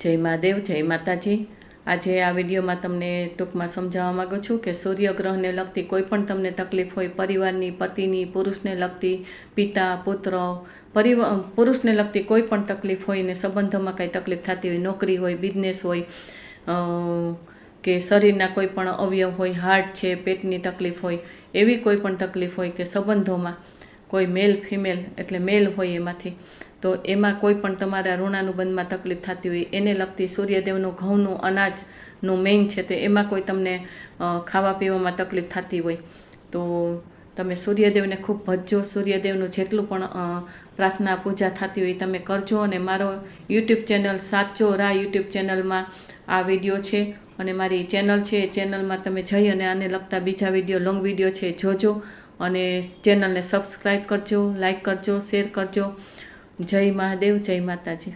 જય મહાદેવ, જય માતાજી। આજે આ વિડીયોમાં તમને ટૂંકમાં સમજાવવા માગું છું કે સૂર્યગ્રહને લગતી કોઈ પણ તમને તકલીફ હોય, પરિવારની, પતિની, પુરુષને લગતી, પિતા પુત્ર પુરુષને લગતી કોઈ પણ તકલીફ હોય ને સંબંધોમાં કાંઈ તકલીફ થતી હોય, નોકરી હોય, બિઝનેસ હોય કે શરીરના કોઈ પણ અવયવ હોય, હાર્ટ છે, પેટની તકલીફ હોય, એવી કોઈ પણ તકલીફ હોય કે સંબંધોમાં કોઈ મેલ ફિમેલ એટલે મેલ હોય એમાંથી, તો એમાં કોઈ પણ તમારા ઋણાનુબંધમાં તકલીફ થતી હોય, એને લગતી સૂર્યદેવનું ઘઉંનું અનાજનું મેઇન છે તે એમાં કોઈ તમને ખાવા પીવામાં તકલીફ થતી હોય તો તમે સૂર્યદેવને ખૂબ ભજજો। સૂર્યદેવનું જેટલું પણ પ્રાર્થના પૂજા થતી હોય તમે કરજો। અને મારો યુટ્યુબ ચેનલ સાચો રાહ યુટ્યુબ ચેનલમાં આ વિડીયો છે અને મારી ચેનલ છે એ ચેનલમાં તમે જઈ અને આને લગતા બીજા વિડીયો, લોંગ વિડીયો છે જોજો અને ચેનલને સબસ્ક્રાઈબ કરજો, લાઈક કરજો, શેર કરજો। જય મહાદેવ, જય માતાજી।